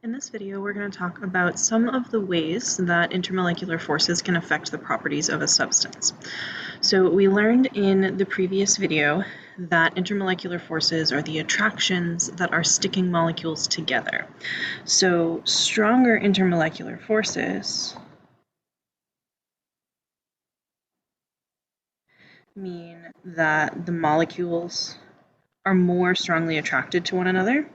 In this video, we're going to talk about some of the ways that intermolecular forces can affect the properties of a substance. So we learned in the previous video that intermolecular forces are the attractions that are sticking molecules together. So stronger intermolecular forces mean that the molecules are more strongly attracted to one another.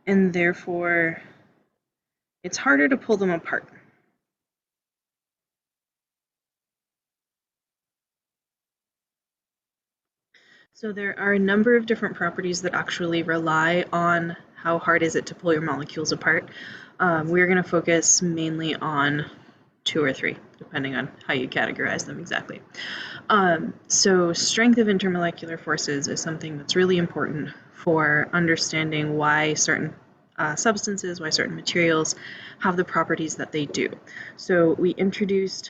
And therefore, it's harder to pull them apart. So there are a number of different properties that actually rely on how hard is it to pull your molecules apart. We're going to focus mainly on 2 or 3, depending on how you categorize them exactly. So strength of intermolecular forces is something that's really important for understanding why certain substances, why certain materials have the properties that they do. So we introduced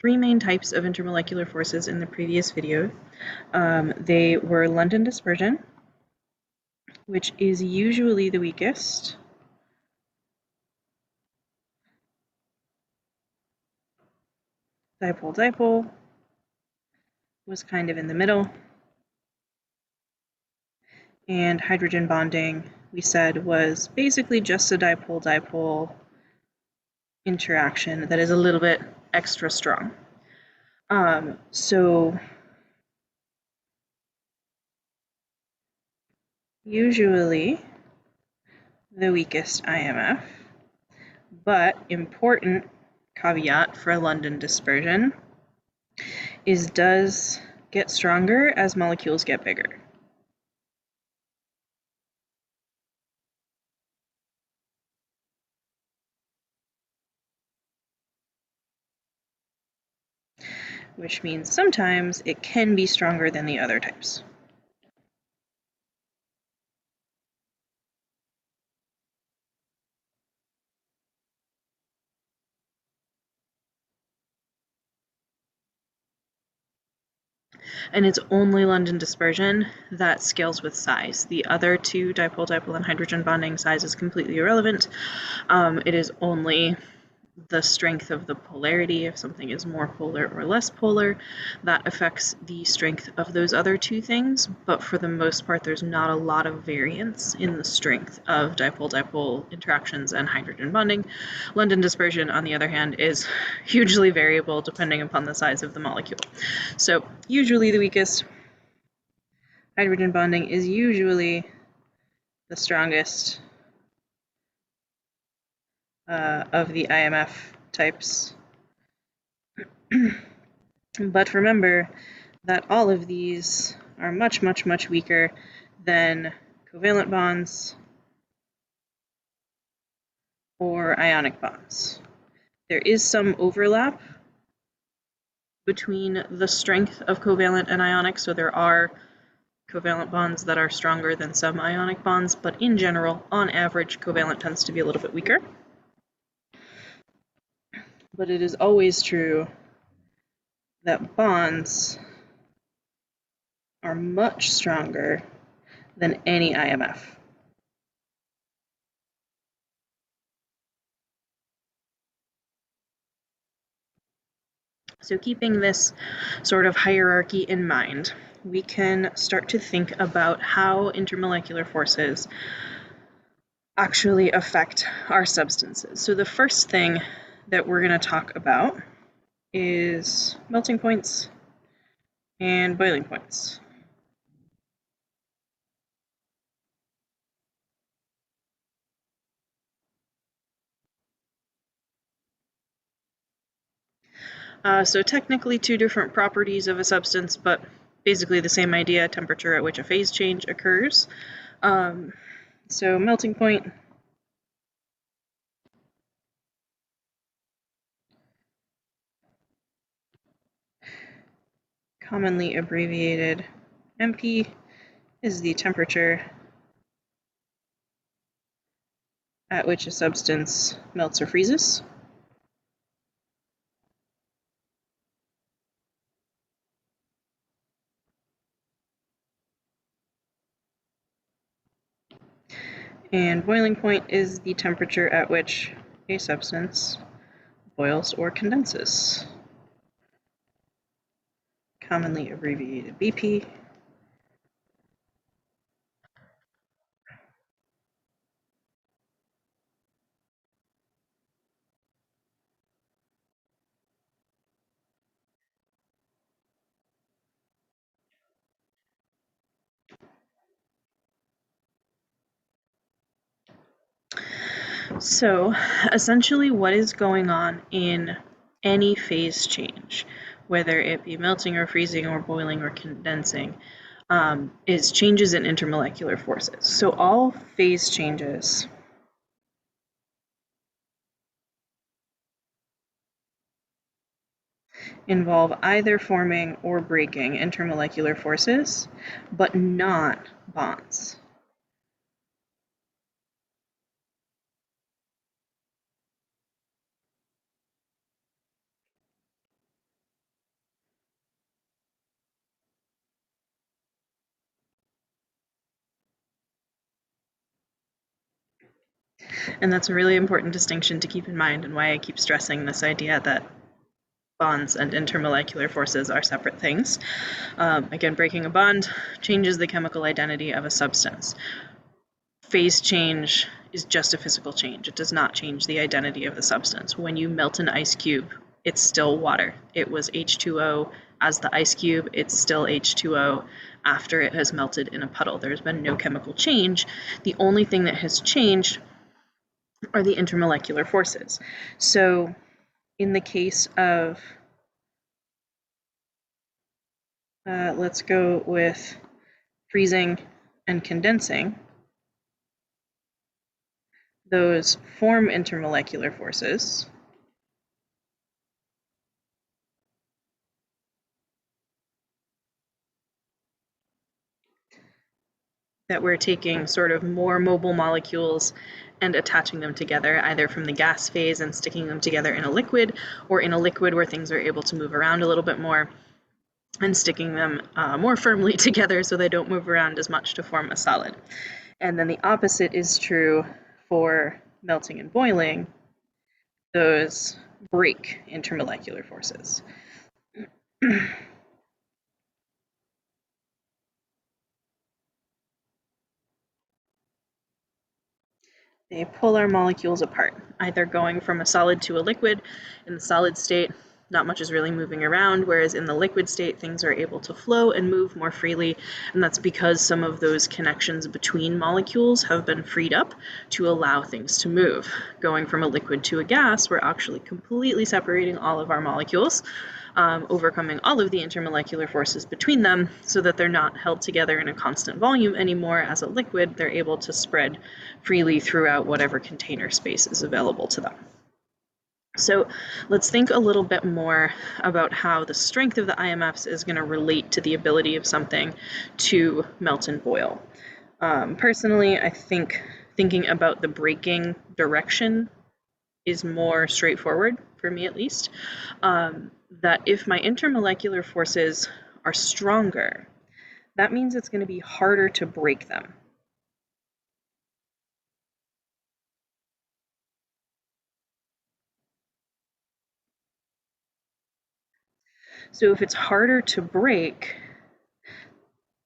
3 main types of intermolecular forces in the previous video. They were London dispersion, which is usually the weakest. Dipole-dipole was kind of in the middle. And hydrogen bonding, we said, was basically just a dipole-dipole interaction that is a little bit extra strong. So usually the weakest IMF, but important caveat for London dispersion is does get stronger as molecules get bigger. Which means sometimes it can be stronger than the other types. And it's only London dispersion that scales with size. The other 2, dipole-dipole and hydrogen bonding, size is completely irrelevant. It is only the strength of the polarity, if something is more polar or less polar, that affects the strength of those other 2 things, but for the most part there's not a lot of variance in the strength of dipole-dipole interactions and hydrogen bonding. London dispersion, on the other hand, is hugely variable depending upon the size of the molecule. So usually the weakest. Hydrogen bonding is usually the strongest of the IMF types. But remember that all of these are much, much, much weaker than covalent bonds or ionic bonds. There is some overlap between the strength of covalent and ionic, so there are covalent bonds that are stronger than some ionic bonds, but in general, on average, covalent tends to be a little bit weaker. But it is always true that bonds are much stronger than any IMF. So keeping this sort of hierarchy in mind, we can start to think about how intermolecular forces actually affect our substances. So the first thing that we're going to talk about is melting points and boiling points. So technically 2 different properties of a substance, but basically the same idea, temperature at which a phase change occurs. So melting point commonly abbreviated MP, is the temperature at which a substance melts or freezes. And boiling point is the temperature at which a substance boils or condenses, commonly abbreviated BP. So essentially what is going on in any phase change, whether it be melting or freezing or boiling or condensing, is changes in intermolecular forces. So all phase changes involve either forming or breaking intermolecular forces, but not bonds. And that's a really important distinction to keep in mind, and why I keep stressing this idea that bonds and intermolecular forces are separate things. Again, breaking a bond changes the chemical identity of a substance. Phase change is just a physical change. It does not change the identity of the substance. When you melt an ice cube, it's still water. It was H2O as the ice cube. It's still H2O after it has melted in a puddle. There's been no chemical change. The only thing that has changed are the intermolecular forces. So in the case of, let's go with freezing and condensing, those form intermolecular forces. That we're taking sort of more mobile molecules and attaching them together, either from the gas phase and sticking them together in a liquid, or in a liquid where things are able to move around a little bit more, and sticking them more firmly together so they don't move around as much to form a solid. And then the opposite is true for melting and boiling. Those break intermolecular forces. They pull our molecules apart, either going from a solid to a liquid. In the solid state, not much is really moving around, whereas in the liquid state, things are able to flow and move more freely, and that's because some of those connections between molecules have been freed up to allow things to move. Going from a liquid to a gas, we're actually completely separating all of our molecules, overcoming all of the intermolecular forces between them so that they're not held together in a constant volume anymore. As a liquid, they're able to spread freely throughout whatever container space is available to them. So let's think a little bit more about how the strength of the IMFs is going to relate to the ability of something to melt and boil. Personally, I think thinking about the breaking direction is more straightforward, for me at least. That if my intermolecular forces are stronger, that means it's going to be harder to break them. So if it's harder to break,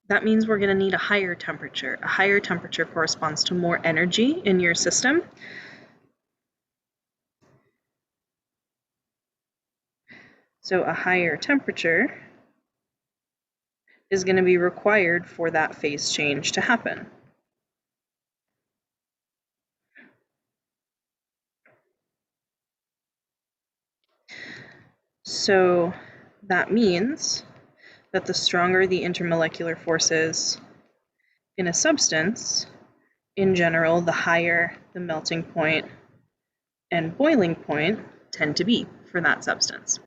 that means we're going to need a higher temperature. A higher temperature corresponds to more energy in your system. So a higher temperature is going to be required for that phase change to happen. So that means that the stronger the intermolecular forces in a substance, in general, the higher the melting point and boiling point tend to be for that substance.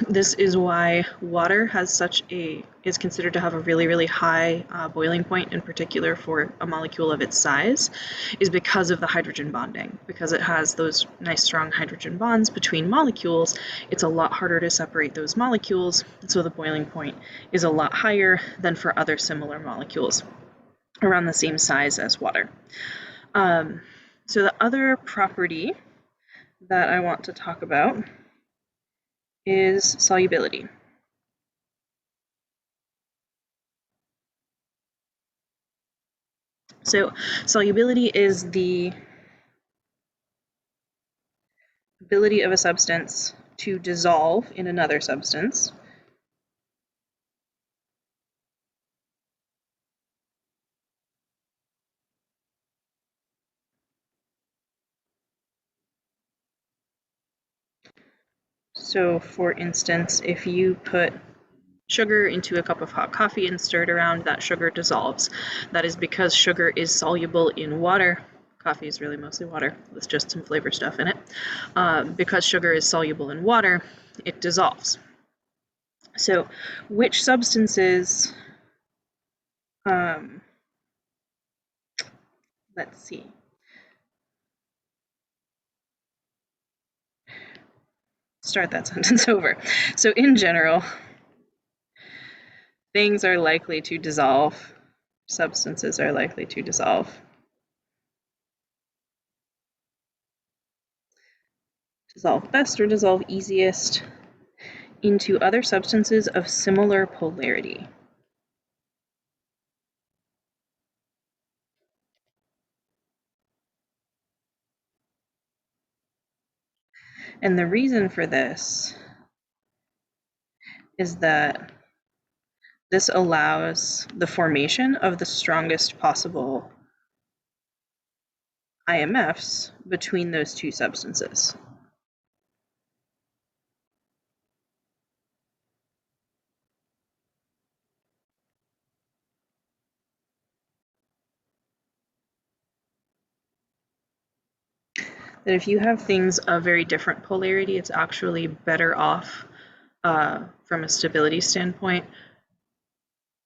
This is why water is considered to have a really, really high boiling point, in particular for a molecule of its size, is because of the hydrogen bonding. Because it has those nice strong hydrogen bonds between molecules, it's a lot harder to separate those molecules, so the boiling point is a lot higher than for other similar molecules around the same size as water. So the other property that I want to talk about is solubility. So solubility is the ability of a substance to dissolve in another substance So for instance, if you put sugar into a cup of hot coffee and stir it around, that sugar dissolves. That is because sugar is soluble in water. Coffee is really mostly water with just some flavor stuff in it. Because sugar is soluble in water, it dissolves. So which substances, let's see. Start that sentence over. So in general, things are likely to dissolve. Substances are likely to dissolve. Dissolve best or dissolve easiest into other substances of similar polarity. And the reason for this is that this allows the formation of the strongest possible IMFs between those two substances. That if you have things of very different polarity, it's actually better off from a stability standpoint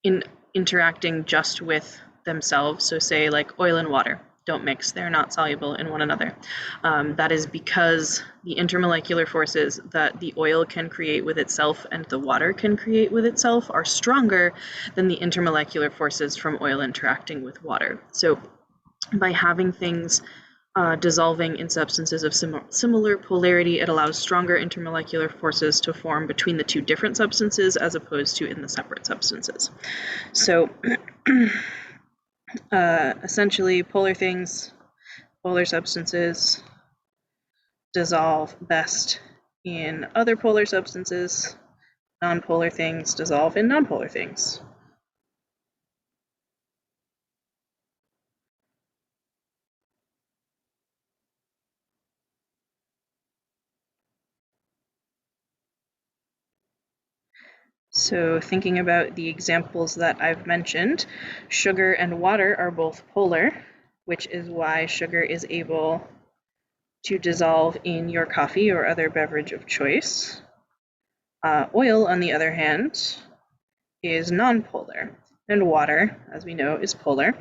in interacting just with themselves. So say like oil and water don't mix, they're not soluble in one another. That is because the intermolecular forces that the oil can create with itself and the water can create with itself are stronger than the intermolecular forces from oil interacting with water. So by having things dissolving in substances of similar polarity, it allows stronger intermolecular forces to form between the two different substances as opposed to in the separate substances. So essentially, polar substances dissolve best in other polar substances. Nonpolar things dissolve in nonpolar things. So thinking about the examples that I've mentioned, sugar and water are both polar, which is why sugar is able to dissolve in your coffee or other beverage of choice. Oil, on the other hand, is nonpolar, and water, as we know, is polar.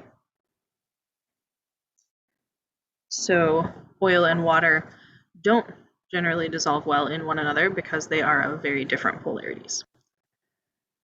So oil and water don't generally dissolve well in one another because they are of very different polarities.